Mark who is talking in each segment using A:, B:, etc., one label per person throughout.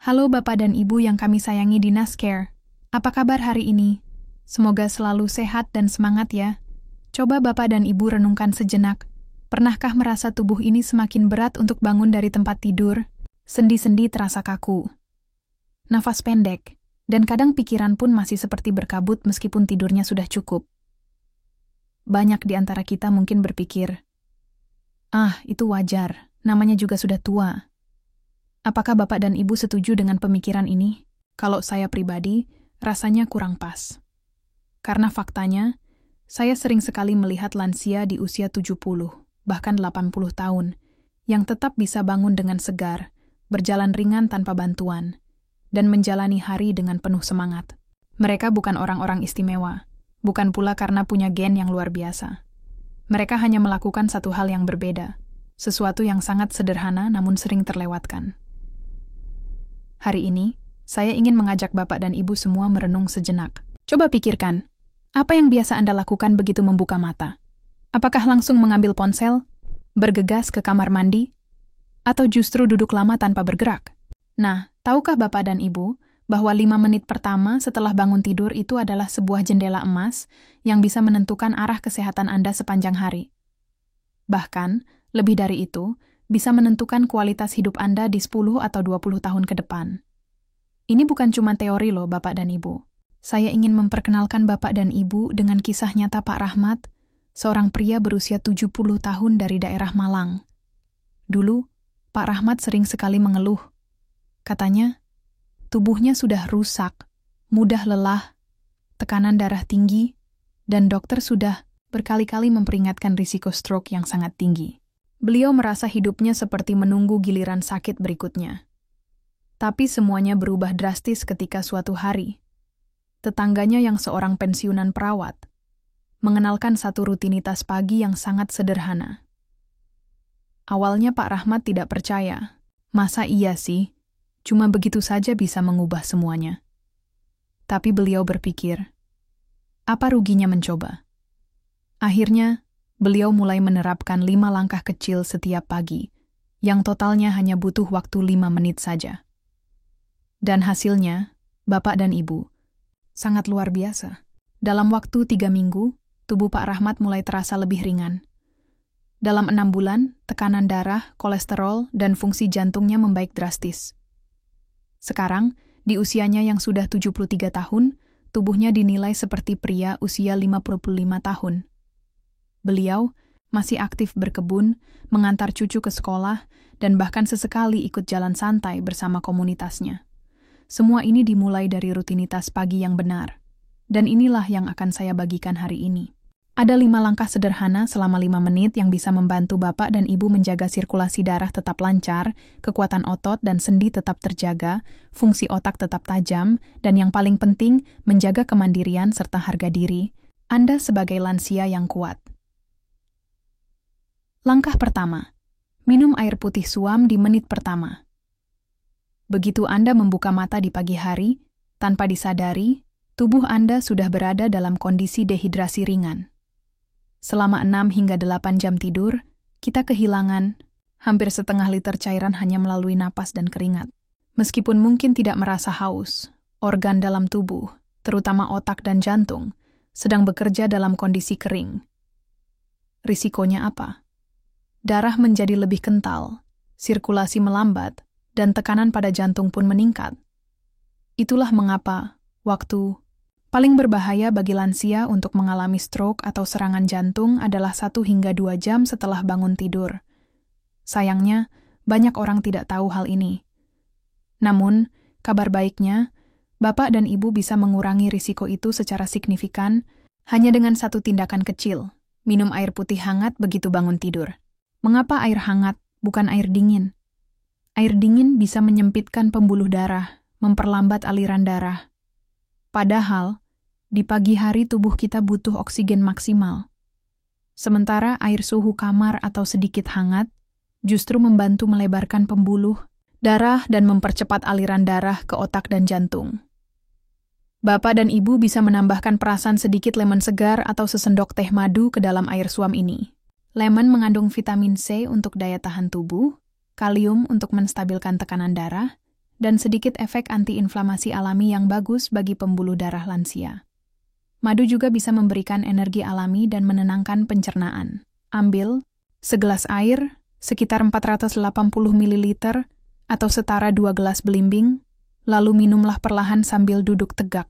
A: Halo Bapak dan Ibu yang kami sayangi di Nascare. Apa kabar hari ini? Semoga selalu sehat dan semangat ya. Coba Bapak dan Ibu renungkan sejenak. Pernahkah merasa tubuh ini semakin berat untuk bangun dari tempat tidur? Sendi-sendi terasa kaku. Nafas pendek. Dan kadang pikiran pun masih seperti berkabut meskipun tidurnya sudah cukup. Banyak di antara kita mungkin berpikir, itu wajar, namanya juga sudah tua. Apakah Bapak dan Ibu setuju dengan pemikiran ini? Kalau saya pribadi, rasanya kurang pas. Karena faktanya, saya sering sekali melihat lansia di usia 70, bahkan 80 tahun, yang tetap bisa bangun dengan segar, berjalan ringan tanpa bantuan, dan menjalani hari dengan penuh semangat. Mereka bukan orang-orang istimewa, bukan pula karena punya gen yang luar biasa. Mereka hanya melakukan satu hal yang berbeda, sesuatu yang sangat sederhana namun sering terlewatkan. Hari ini, saya ingin mengajak Bapak dan Ibu semua merenung sejenak. Coba pikirkan, apa yang biasa Anda lakukan begitu membuka mata? Apakah langsung mengambil ponsel, bergegas ke kamar mandi, atau justru duduk lama tanpa bergerak? Nah, tahukah Bapak dan Ibu bahwa 5 menit pertama setelah bangun tidur itu adalah sebuah jendela emas yang bisa menentukan arah kesehatan Anda sepanjang hari? Bahkan, lebih dari itu, bisa menentukan kualitas hidup Anda di 10 atau 20 tahun ke depan. Ini bukan cuma teori loh Bapak dan Ibu. Saya ingin memperkenalkan Bapak dan Ibu dengan kisah nyata Pak Rahmat, seorang pria berusia 70 tahun dari daerah Malang. Dulu, Pak Rahmat sering sekali mengeluh. Katanya, tubuhnya sudah rusak, mudah lelah, tekanan darah tinggi, dan dokter sudah berkali-kali memperingatkan risiko stroke yang sangat tinggi. Beliau merasa hidupnya seperti menunggu giliran sakit berikutnya. Tapi semuanya berubah drastis ketika suatu hari, tetangganya yang seorang pensiunan perawat, mengenalkan satu rutinitas pagi yang sangat sederhana. Awalnya Pak Rahmat tidak percaya. Masa iya sih? Cuma begitu saja bisa mengubah semuanya. Tapi beliau berpikir, apa ruginya mencoba? Akhirnya, beliau mulai menerapkan 5 langkah kecil setiap pagi, yang totalnya hanya butuh waktu 5 menit saja. Dan hasilnya, Bapak dan Ibu, sangat luar biasa. Dalam waktu 3 minggu, tubuh Pak Rahmat mulai terasa lebih ringan. Dalam 6 bulan, tekanan darah, kolesterol, dan fungsi jantungnya membaik drastis. Sekarang, di usianya yang sudah 73 tahun, tubuhnya dinilai seperti pria usia 55 tahun. Beliau masih aktif berkebun, mengantar cucu ke sekolah, dan bahkan sesekali ikut jalan santai bersama komunitasnya. Semua ini dimulai dari rutinitas pagi yang benar. Dan inilah yang akan saya bagikan hari ini. Ada 5 langkah sederhana selama 5 menit yang bisa membantu Bapak dan Ibu menjaga sirkulasi darah tetap lancar, kekuatan otot dan sendi tetap terjaga, fungsi otak tetap tajam, dan yang paling penting, menjaga kemandirian serta harga diri Anda sebagai lansia yang kuat. Langkah pertama, minum air putih suam di menit pertama. Begitu Anda membuka mata di pagi hari, tanpa disadari, tubuh Anda sudah berada dalam kondisi dehidrasi ringan. Selama 6 hingga 8 jam tidur, kita kehilangan hampir setengah liter cairan hanya melalui napas dan keringat. Meskipun mungkin tidak merasa haus, organ dalam tubuh, terutama otak dan jantung, sedang bekerja dalam kondisi kering. Risikonya apa? Darah menjadi lebih kental, sirkulasi melambat, dan tekanan pada jantung pun meningkat. Itulah mengapa waktu paling berbahaya bagi lansia untuk mengalami stroke atau serangan jantung adalah 1 hingga 2 jam setelah bangun tidur. Sayangnya, banyak orang tidak tahu hal ini. Namun, kabar baiknya, Bapak dan Ibu bisa mengurangi risiko itu secara signifikan hanya dengan satu tindakan kecil, minum air putih hangat begitu bangun tidur. Mengapa air hangat, bukan air dingin? Air dingin bisa menyempitkan pembuluh darah, memperlambat aliran darah. Padahal, di pagi hari tubuh kita butuh oksigen maksimal. Sementara air suhu kamar atau sedikit hangat justru membantu melebarkan pembuluh darah dan mempercepat aliran darah ke otak dan jantung. Bapak dan Ibu bisa menambahkan perasan sedikit lemon segar atau sesendok teh madu ke dalam air suam ini. Lemon mengandung vitamin C untuk daya tahan tubuh, kalium untuk menstabilkan tekanan darah, dan sedikit efek antiinflamasi alami yang bagus bagi pembuluh darah lansia. Madu juga bisa memberikan energi alami dan menenangkan pencernaan. Ambil segelas air, sekitar 480 ml atau setara 2 gelas belimbing, lalu minumlah perlahan sambil duduk tegak.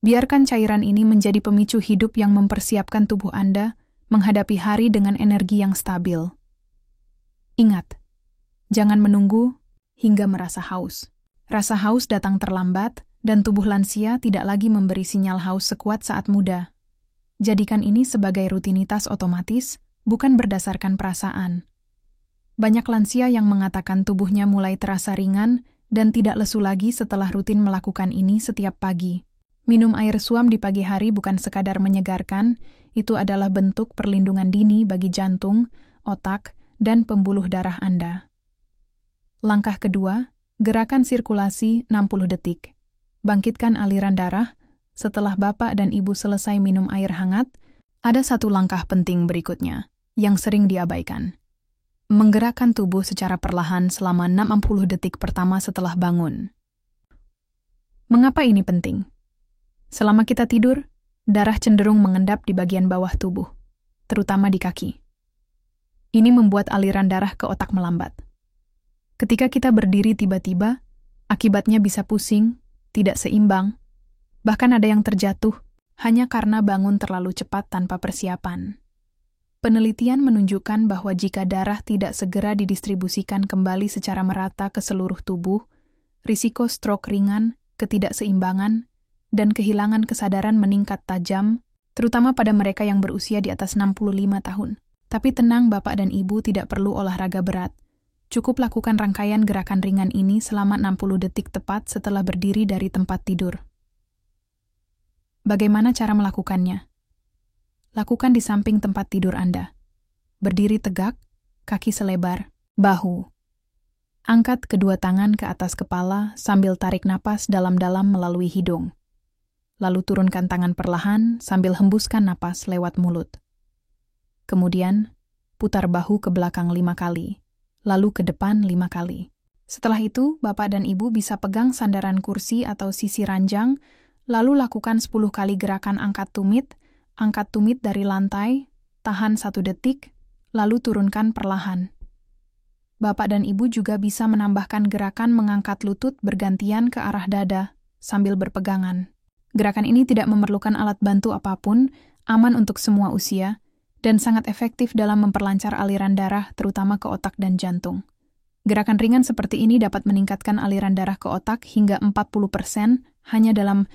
A: Biarkan cairan ini menjadi pemicu hidup yang mempersiapkan tubuh Anda menghadapi hari dengan energi yang stabil. Ingat, jangan menunggu hingga merasa haus. Rasa haus datang terlambat, dan tubuh lansia tidak lagi memberi sinyal haus sekuat saat muda. Jadikan ini sebagai rutinitas otomatis, bukan berdasarkan perasaan. Banyak lansia yang mengatakan tubuhnya mulai terasa ringan dan tidak lesu lagi setelah rutin melakukan ini setiap pagi. Minum air suam di pagi hari bukan sekadar menyegarkan, itu adalah bentuk perlindungan dini bagi jantung, otak, dan pembuluh darah Anda. Langkah kedua, gerakan sirkulasi 60 detik. Bangkitkan aliran darah. Setelah Bapak dan Ibu selesai minum air hangat, ada satu langkah penting berikutnya, yang sering diabaikan. Menggerakkan tubuh secara perlahan selama 60 detik pertama setelah bangun. Mengapa ini penting? Selama kita tidur, darah cenderung mengendap di bagian bawah tubuh, terutama di kaki. Ini membuat aliran darah ke otak melambat. Ketika kita berdiri tiba-tiba, akibatnya bisa pusing, tidak seimbang, bahkan ada yang terjatuh hanya karena bangun terlalu cepat tanpa persiapan. Penelitian menunjukkan bahwa jika darah tidak segera didistribusikan kembali secara merata ke seluruh tubuh, risiko stroke ringan, ketidakseimbangan, dan kehilangan kesadaran meningkat tajam, terutama pada mereka yang berusia di atas 65 tahun. Tapi tenang, Bapak dan Ibu tidak perlu olahraga berat. Cukup lakukan rangkaian gerakan ringan ini selama 60 detik tepat setelah berdiri dari tempat tidur. Bagaimana cara melakukannya? Lakukan di samping tempat tidur Anda. Berdiri tegak, kaki selebar, bahu. Angkat kedua tangan ke atas kepala sambil tarik napas dalam-dalam melalui hidung. Lalu turunkan tangan perlahan sambil hembuskan napas lewat mulut. Kemudian, putar bahu ke belakang 5 kali. Lalu ke depan 5 kali. Setelah itu, Bapak dan Ibu bisa pegang sandaran kursi atau sisi ranjang, lalu lakukan 10 kali gerakan angkat tumit dari lantai, tahan 1 detik, lalu turunkan perlahan. Bapak dan Ibu juga bisa menambahkan gerakan mengangkat lutut bergantian ke arah dada, sambil berpegangan. Gerakan ini tidak memerlukan alat bantu apapun, aman untuk semua usia, dan sangat efektif dalam memperlancar aliran darah, terutama ke otak dan jantung. Gerakan ringan seperti ini dapat meningkatkan aliran darah ke otak hingga 40% hanya dalam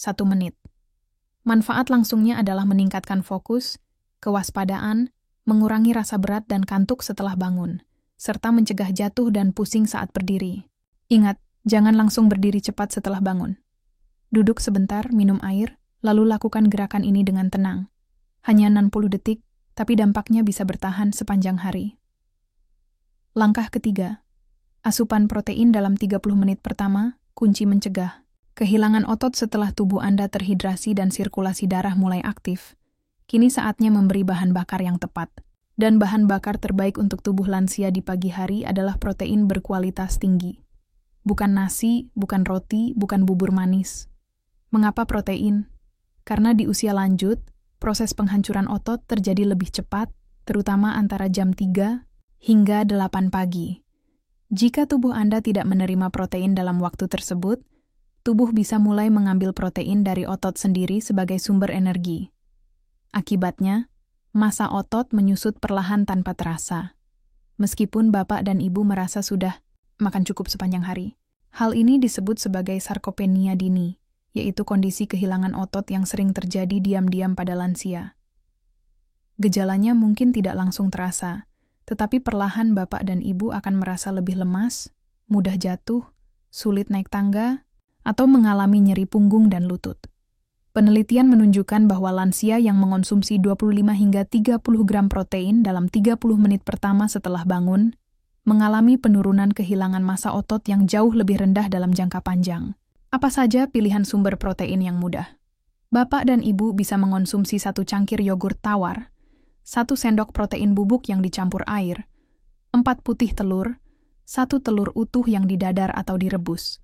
A: 1 menit. Manfaat langsungnya adalah meningkatkan fokus, kewaspadaan, mengurangi rasa berat dan kantuk setelah bangun, serta mencegah jatuh dan pusing saat berdiri. Ingat, jangan langsung berdiri cepat setelah bangun. Duduk sebentar, minum air, lalu lakukan gerakan ini dengan tenang. Hanya 60 detik, tapi dampaknya bisa bertahan sepanjang hari. Langkah ketiga, asupan protein dalam 30 menit pertama, kunci mencegah. Kehilangan otot setelah tubuh Anda terhidrasi dan sirkulasi darah mulai aktif. Kini saatnya memberi bahan bakar yang tepat. Dan bahan bakar terbaik untuk tubuh lansia di pagi hari adalah protein berkualitas tinggi. Bukan nasi, bukan roti, bukan bubur manis. Mengapa protein? Karena di usia lanjut, proses penghancuran otot terjadi lebih cepat, terutama antara jam 3 hingga 8 pagi. Jika tubuh Anda tidak menerima protein dalam waktu tersebut, tubuh bisa mulai mengambil protein dari otot sendiri sebagai sumber energi. Akibatnya, massa otot menyusut perlahan tanpa terasa. Meskipun Bapak dan Ibu merasa sudah makan cukup sepanjang hari. Hal ini disebut sebagai sarkopenia dini, yaitu kondisi kehilangan otot yang sering terjadi diam-diam pada lansia. Gejalanya mungkin tidak langsung terasa, tetapi perlahan Bapak dan Ibu akan merasa lebih lemas, mudah jatuh, sulit naik tangga, atau mengalami nyeri punggung dan lutut. Penelitian menunjukkan bahwa lansia yang mengonsumsi 25 hingga 30 gram protein dalam 30 menit pertama setelah bangun, mengalami penurunan kehilangan massa otot yang jauh lebih rendah dalam jangka panjang. Apa saja pilihan sumber protein yang mudah? Bapak dan Ibu bisa mengonsumsi 1 cangkir yogurt tawar, 1 sendok protein bubuk yang dicampur air, 4 putih telur, 1 telur utuh yang didadar atau direbus,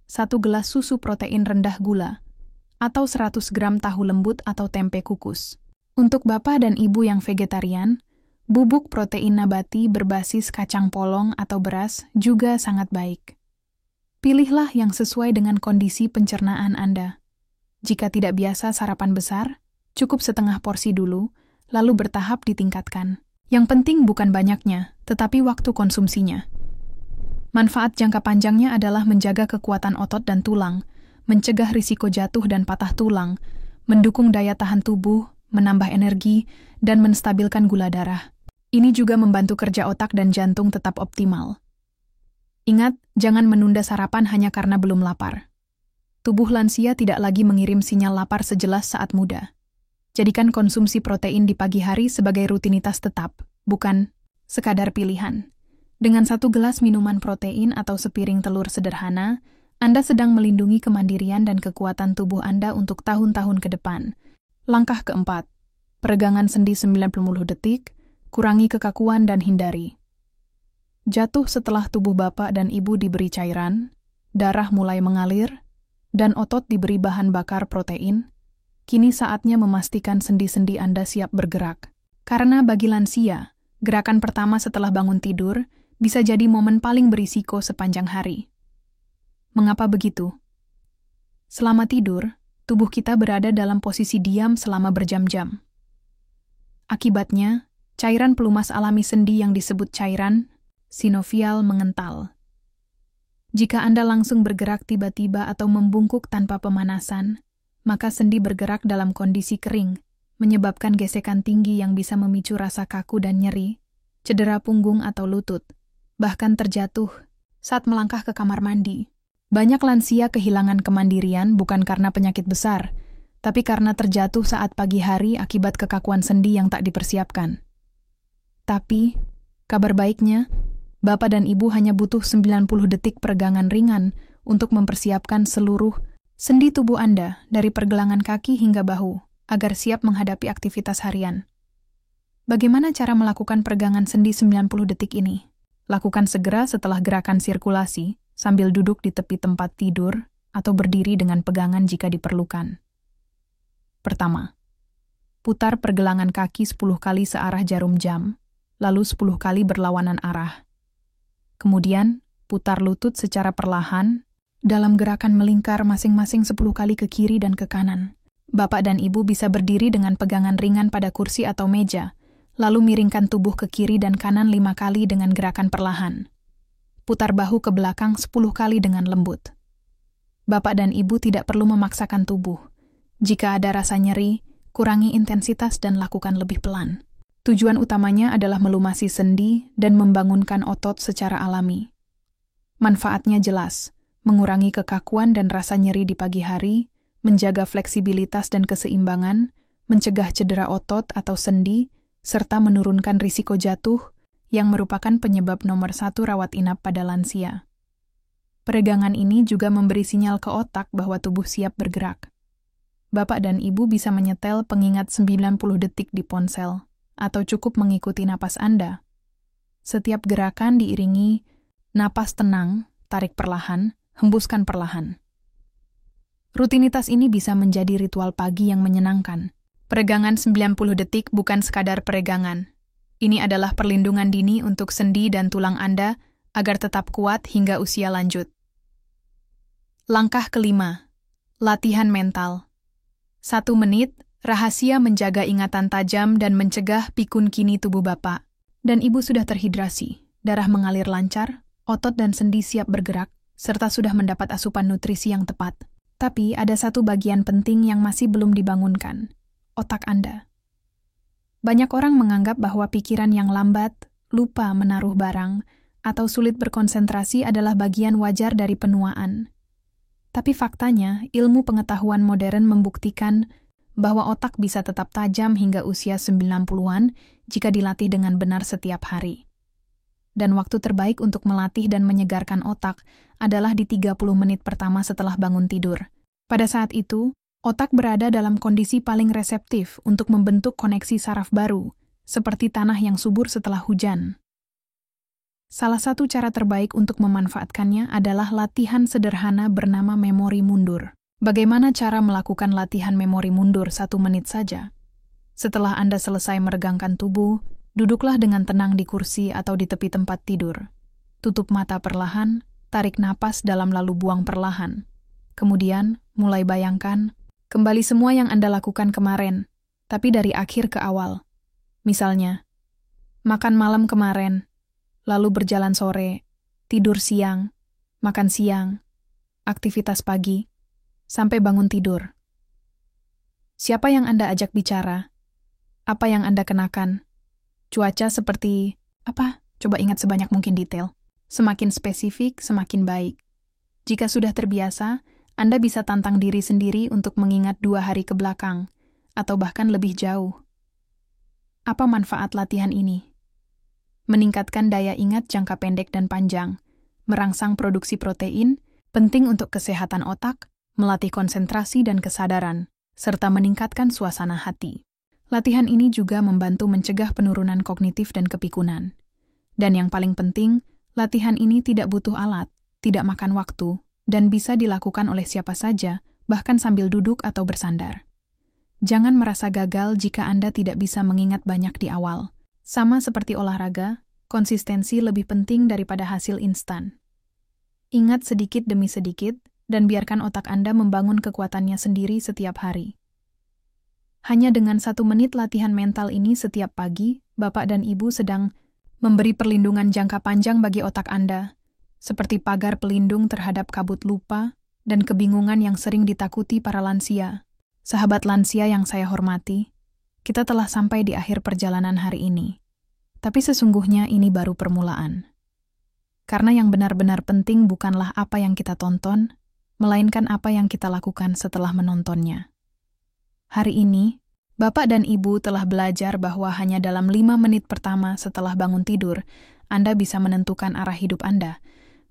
A: 1 gelas susu protein rendah gula, atau 100 gram tahu lembut atau tempe kukus. Untuk bapak dan ibu yang vegetarian, bubuk protein nabati berbasis kacang polong atau beras juga sangat baik. Pilihlah yang sesuai dengan kondisi pencernaan Anda. Jika tidak biasa sarapan besar, cukup setengah porsi dulu, lalu bertahap ditingkatkan. Yang penting bukan banyaknya, tetapi waktu konsumsinya. Manfaat jangka panjangnya adalah menjaga kekuatan otot dan tulang, mencegah risiko jatuh dan patah tulang, mendukung daya tahan tubuh, menambah energi, dan menstabilkan gula darah. Ini juga membantu kerja otak dan jantung tetap optimal. Ingat, jangan menunda sarapan hanya karena belum lapar. Tubuh lansia tidak lagi mengirim sinyal lapar sejelas saat muda. Jadikan konsumsi protein di pagi hari sebagai rutinitas tetap, bukan sekadar pilihan. Dengan 1 gelas minuman protein atau sepiring telur sederhana, Anda sedang melindungi kemandirian dan kekuatan tubuh Anda untuk tahun-tahun ke depan. Langkah keempat, peregangan sendi 90 detik, kurangi kekakuan dan hindari. Jatuh setelah tubuh bapak dan ibu diberi cairan, darah mulai mengalir, dan otot diberi bahan bakar protein. Kini saatnya memastikan sendi-sendi Anda siap bergerak. Karena bagi lansia, gerakan pertama setelah bangun tidur bisa jadi momen paling berisiko sepanjang hari. Mengapa begitu? Selama tidur, tubuh kita berada dalam posisi diam selama berjam-jam. Akibatnya, cairan pelumas alami sendi yang disebut cairan sinovial mengental. Jika Anda langsung bergerak tiba-tiba atau membungkuk tanpa pemanasan, maka sendi bergerak dalam kondisi kering, menyebabkan gesekan tinggi yang bisa memicu rasa kaku dan nyeri, cedera punggung atau lutut, bahkan terjatuh saat melangkah ke kamar mandi. Banyak lansia kehilangan kemandirian bukan karena penyakit besar, tapi karena terjatuh saat pagi hari akibat kekakuan sendi yang tak dipersiapkan. Tapi, kabar baiknya, Bapak dan Ibu hanya butuh 90 detik peregangan ringan untuk mempersiapkan seluruh sendi tubuh Anda dari pergelangan kaki hingga bahu, agar siap menghadapi aktivitas harian. Bagaimana cara melakukan peregangan sendi 90 detik ini? Lakukan segera setelah gerakan sirkulasi, sambil duduk di tepi tempat tidur, atau berdiri dengan pegangan jika diperlukan. Pertama, putar pergelangan kaki 10 kali searah jarum jam, lalu 10 kali berlawanan arah. Kemudian, putar lutut secara perlahan, dalam gerakan melingkar masing-masing 10 kali ke kiri dan ke kanan. Bapak dan Ibu bisa berdiri dengan pegangan ringan pada kursi atau meja, lalu miringkan tubuh ke kiri dan kanan 5 kali dengan gerakan perlahan. Putar bahu ke belakang 10 kali dengan lembut. Bapak dan Ibu tidak perlu memaksakan tubuh. Jika ada rasa nyeri, kurangi intensitas dan lakukan lebih pelan. Tujuan utamanya adalah melumasi sendi dan membangunkan otot secara alami. Manfaatnya jelas, mengurangi kekakuan dan rasa nyeri di pagi hari, menjaga fleksibilitas dan keseimbangan, mencegah cedera otot atau sendi, serta menurunkan risiko jatuh yang merupakan penyebab nomor 1 rawat inap pada lansia. Peregangan ini juga memberi sinyal ke otak bahwa tubuh siap bergerak. Bapak dan Ibu bisa menyetel pengingat 90 detik di ponsel, atau cukup mengikuti napas Anda. Setiap gerakan diiringi napas tenang, tarik perlahan, hembuskan perlahan. Rutinitas ini bisa menjadi ritual pagi yang menyenangkan. Peregangan 90 detik bukan sekadar peregangan. Ini adalah perlindungan dini untuk sendi dan tulang Anda agar tetap kuat hingga usia lanjut. Langkah kelima, latihan mental. 1 menit, rahasia menjaga ingatan tajam dan mencegah pikun kini tubuh Bapak dan Ibu sudah terhidrasi, darah mengalir lancar, otot dan sendi siap bergerak, serta sudah mendapat asupan nutrisi yang tepat. Tapi ada satu bagian penting yang masih belum dibangunkan, otak Anda. Banyak orang menganggap bahwa pikiran yang lambat, lupa menaruh barang, atau sulit berkonsentrasi adalah bagian wajar dari penuaan. Tapi faktanya, ilmu pengetahuan modern membuktikan bahwa otak bisa tetap tajam hingga usia 90-an jika dilatih dengan benar setiap hari. Dan waktu terbaik untuk melatih dan menyegarkan otak adalah di 30 menit pertama setelah bangun tidur. Pada saat itu, otak berada dalam kondisi paling reseptif untuk membentuk koneksi saraf baru, seperti tanah yang subur setelah hujan. Salah satu cara terbaik untuk memanfaatkannya adalah latihan sederhana bernama memori mundur. Bagaimana cara melakukan latihan memori mundur 1 menit saja? Setelah Anda selesai meregangkan tubuh, duduklah dengan tenang di kursi atau di tepi tempat tidur. Tutup mata perlahan, tarik napas dalam lalu buang perlahan. Kemudian, mulai bayangkan kembali semua yang Anda lakukan kemarin, tapi dari akhir ke awal. Misalnya, makan malam kemarin, lalu berjalan sore, tidur siang, makan siang, aktivitas pagi, sampai bangun tidur. Siapa yang Anda ajak bicara? Apa yang Anda kenakan? Cuaca seperti apa? Coba ingat sebanyak mungkin detail. Semakin spesifik, semakin baik. Jika sudah terbiasa, Anda bisa tantang diri sendiri untuk mengingat 2 hari ke belakang, atau bahkan lebih jauh. Apa manfaat latihan ini? Meningkatkan daya ingat jangka pendek dan panjang, merangsang produksi protein, penting untuk kesehatan otak, melatih konsentrasi dan kesadaran, serta meningkatkan suasana hati. Latihan ini juga membantu mencegah penurunan kognitif dan kepikunan. Dan yang paling penting, latihan ini tidak butuh alat, tidak makan waktu, dan bisa dilakukan oleh siapa saja, bahkan sambil duduk atau bersandar. Jangan merasa gagal jika Anda tidak bisa mengingat banyak di awal. Sama seperti olahraga, konsistensi lebih penting daripada hasil instan. Ingat sedikit demi sedikit, dan biarkan otak Anda membangun kekuatannya sendiri setiap hari. Hanya dengan 1 menit latihan mental ini setiap pagi, Bapak dan Ibu sedang memberi perlindungan jangka panjang bagi otak Anda, seperti pagar pelindung terhadap kabut lupa dan kebingungan yang sering ditakuti para lansia. Sahabat lansia yang saya hormati, kita telah sampai di akhir perjalanan hari ini. Tapi sesungguhnya ini baru permulaan. Karena yang benar-benar penting bukanlah apa yang kita tonton, melainkan apa yang kita lakukan setelah menontonnya. Hari ini, Bapak dan Ibu telah belajar bahwa hanya dalam 5 menit pertama setelah bangun tidur, Anda bisa menentukan arah hidup Anda,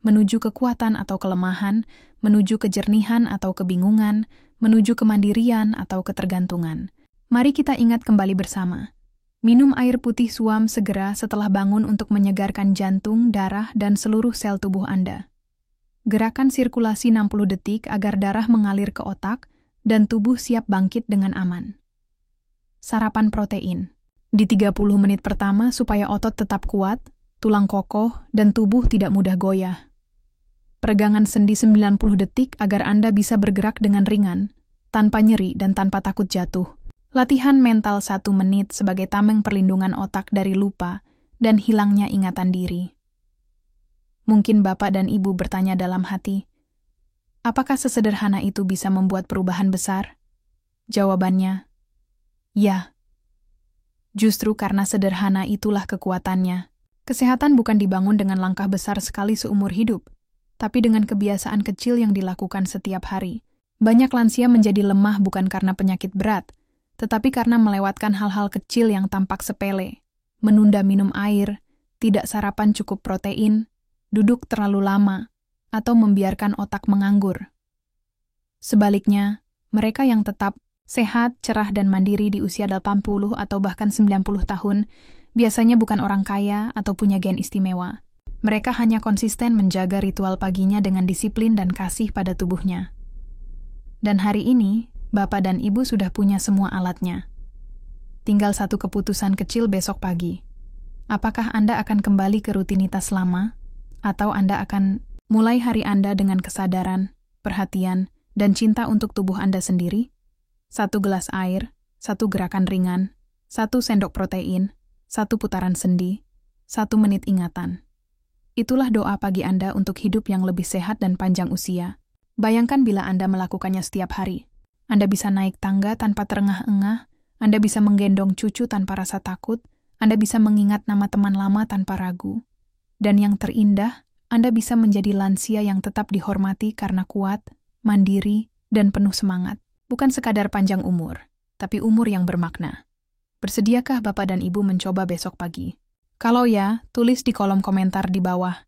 A: menuju kekuatan atau kelemahan, menuju kejernihan atau kebingungan, menuju kemandirian atau ketergantungan. Mari kita ingat kembali bersama. Minum air putih suam segera setelah bangun untuk menyegarkan jantung, darah, dan seluruh sel tubuh Anda. Gerakan sirkulasi 60 detik agar darah mengalir ke otak dan tubuh siap bangkit dengan aman. Sarapan protein. Di 30 menit pertama supaya otot tetap kuat, tulang kokoh, dan tubuh tidak mudah goyah. Peregangan sendi 90 detik agar Anda bisa bergerak dengan ringan, tanpa nyeri dan tanpa takut jatuh. Latihan mental 1 menit sebagai tameng perlindungan otak dari lupa dan hilangnya ingatan diri. Mungkin Bapak dan Ibu bertanya dalam hati, apakah sesederhana itu bisa membuat perubahan besar? Jawabannya, ya. Justru karena sederhana itulah kekuatannya. Kesehatan bukan dibangun dengan langkah besar sekali seumur hidup, tapi dengan kebiasaan kecil yang dilakukan setiap hari. Banyak lansia menjadi lemah bukan karena penyakit berat, tetapi karena melewatkan hal-hal kecil yang tampak sepele. Menunda minum air, tidak sarapan cukup protein, duduk terlalu lama, atau membiarkan otak menganggur. Sebaliknya, mereka yang tetap sehat, cerah, dan mandiri di usia 80 atau bahkan 90 tahun, biasanya bukan orang kaya atau punya gen istimewa. Mereka hanya konsisten menjaga ritual paginya dengan disiplin dan kasih pada tubuhnya. Dan hari ini, Bapak dan Ibu sudah punya semua alatnya. Tinggal satu keputusan kecil besok pagi. Apakah Anda akan kembali ke rutinitas lama? Atau Anda akan mulai hari Anda dengan kesadaran, perhatian, dan cinta untuk tubuh Anda sendiri? 1 gelas air, 1 gerakan ringan, 1 sendok protein, 1 putaran sendi, 1 menit ingatan. Itulah doa pagi Anda untuk hidup yang lebih sehat dan panjang usia. Bayangkan bila Anda melakukannya setiap hari. Anda bisa naik tangga tanpa terengah-engah, Anda bisa menggendong cucu tanpa rasa takut, Anda bisa mengingat nama teman lama tanpa ragu. Dan yang terindah, Anda bisa menjadi lansia yang tetap dihormati karena kuat, mandiri, dan penuh semangat. Bukan sekadar panjang umur, tapi umur yang bermakna. Bersediakah Bapak dan Ibu mencoba besok pagi? Kalau ya, tulis di kolom komentar di bawah.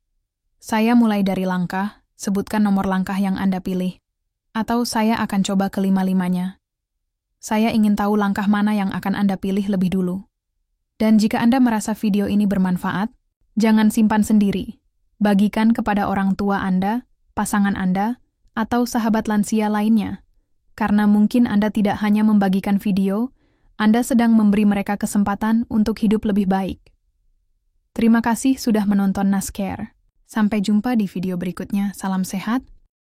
A: Saya mulai dari langkah, sebutkan nomor langkah yang Anda pilih. Atau saya akan coba kelima-limanya. Saya ingin tahu langkah mana yang akan Anda pilih lebih dulu. Dan jika Anda merasa video ini bermanfaat, Jangan simpan sendiri. Bagikan kepada orang tua Anda, pasangan Anda, atau sahabat lansia lainnya. Karena mungkin Anda tidak hanya membagikan video, Anda sedang memberi mereka kesempatan untuk hidup lebih baik. Terima kasih sudah menonton Naskah. Sampai jumpa di video berikutnya. Salam sehat.